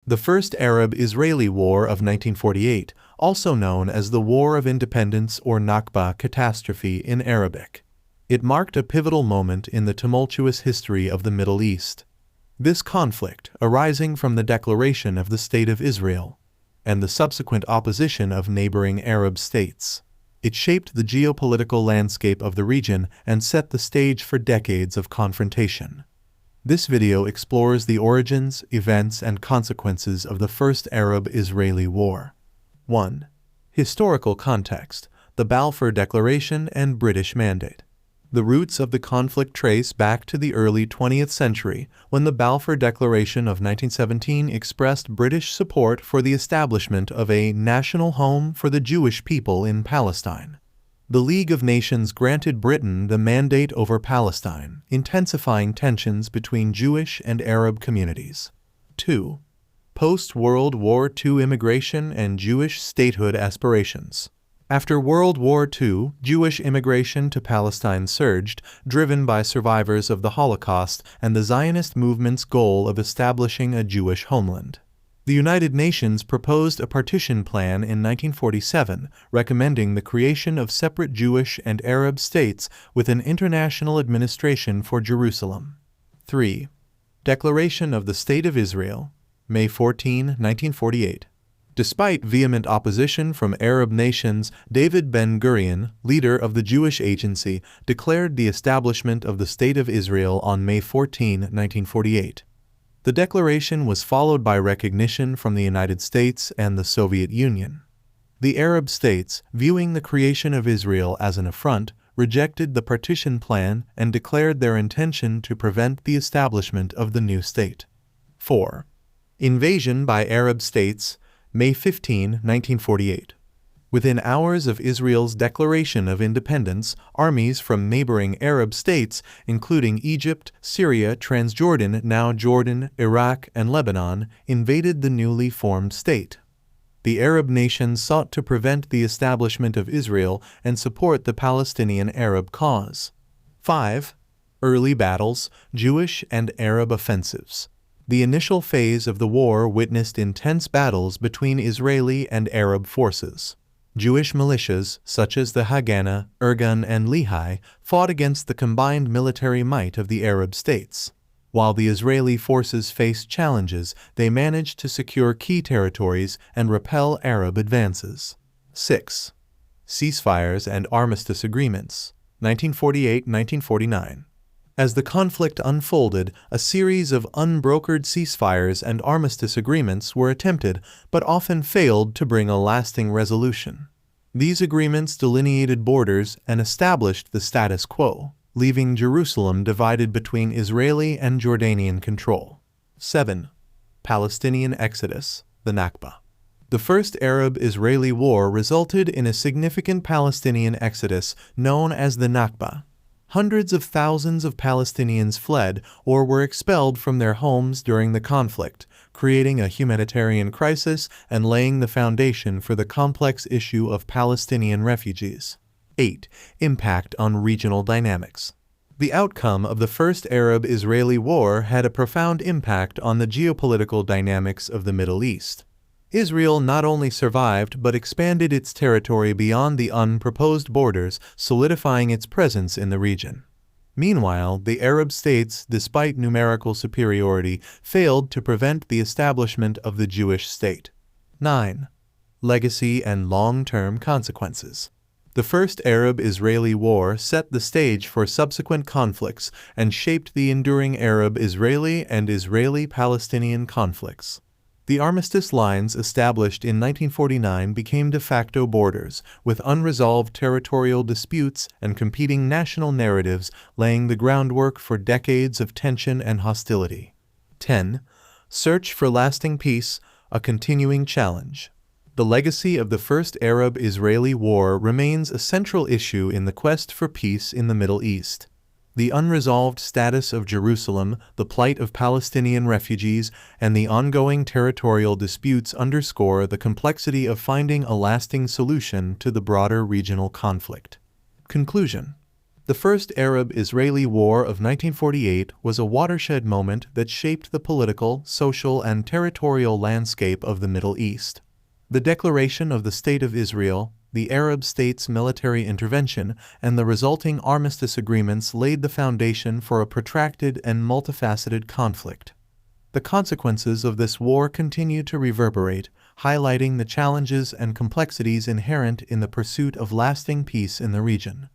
The First Arab-Israeli War of 1948, also known as the War of Independence or Nakba catastrophe in Arabic. It marked a pivotal moment in the tumultuous history of the Middle East. This conflict, arising from the declaration of the State of Israel and the subsequent opposition of neighboring Arab states, it shaped the geopolitical landscape of the region and set the stage for decades of confrontation. This video explores the origins, events, and consequences of the First Arab-Israeli War. 1. Historical context: the Balfour Declaration and British Mandate. The roots of the conflict trace back to the early 20th century, when the Balfour Declaration of 1917 expressed British support for the establishment of a national home for the Jewish people in Palestine. The League of Nations granted Britain the mandate over Palestine, intensifying tensions between Jewish and Arab communities. 2. Post-World War II immigration and Jewish statehood aspirations. After World War II, Jewish immigration to Palestine surged, driven by survivors of the Holocaust and the Zionist movement's goal of establishing a Jewish homeland. The United Nations proposed a partition plan in 1947, recommending the creation of separate Jewish and Arab states with an international administration for Jerusalem. 3. Declaration of the State of Israel, May 14, 1948. Despite vehement opposition from Arab nations, David Ben-Gurion, leader of the Jewish Agency, declared the establishment of the State of Israel on May 14, 1948. The declaration was followed by recognition from the United States and the Soviet Union. The Arab states, viewing the creation of Israel as an affront, rejected the partition plan and declared their intention to prevent the establishment of the new state. 4. Invasion by Arab states, May 15, 1948. Within hours of Israel's declaration of independence, armies from neighboring Arab states, including Egypt, Syria, Transjordan, now Jordan, Iraq, and Lebanon, invaded the newly formed state. The Arab nations sought to prevent the establishment of Israel and support the Palestinian Arab cause. 5. Early battles, Jewish and Arab offensives. The initial phase of the war witnessed intense battles between Israeli and Arab forces. Jewish militias, such as the Haganah, Irgun, and Lehi, fought against the combined military might of the Arab states. While the Israeli forces faced challenges, they managed to secure key territories and repel Arab advances. 6. Ceasefires and armistice agreements, 1948-1949. As the conflict unfolded, a series of unbrokered ceasefires and armistice agreements were attempted, but often failed to bring a lasting resolution. These agreements delineated borders and established the status quo, leaving Jerusalem divided between Israeli and Jordanian control. 7. Palestinian exodus, the Nakba. The First Arab-Israeli War resulted in a significant Palestinian exodus known as the Nakba. Hundreds of thousands of Palestinians fled or were expelled from their homes during the conflict, creating a humanitarian crisis and laying the foundation for the complex issue of Palestinian refugees. 8. Impact on regional dynamics. The outcome of the First Arab-Israeli War had a profound impact on the geopolitical dynamics of the Middle East. Israel not only survived but expanded its territory beyond the unproposed borders, solidifying its presence in the region. Meanwhile, the Arab states, despite numerical superiority, failed to prevent the establishment of the Jewish state. 9. Legacy and long-term consequences. The First Arab-Israeli War set the stage for subsequent conflicts and shaped the enduring Arab-Israeli and Israeli-Palestinian conflicts. The armistice lines established in 1949 became de facto borders, with unresolved territorial disputes and competing national narratives laying the groundwork for decades of tension and hostility. 10. Search for lasting peace, a continuing challenge. The legacy of the First Arab-Israeli War remains a central issue in the quest for peace in the Middle East. The unresolved status of Jerusalem, the plight of Palestinian refugees, and the ongoing territorial disputes underscore the complexity of finding a lasting solution to the broader regional conflict. Conclusion. The First Arab-Israeli War of 1948 was a watershed moment that shaped the political, social, and territorial landscape of the Middle East. The declaration of the State of Israel, the Arab states' military intervention, and the resulting armistice agreements laid the foundation for a protracted and multifaceted conflict. The consequences of this war continue to reverberate, highlighting the challenges and complexities inherent in the pursuit of lasting peace in the region.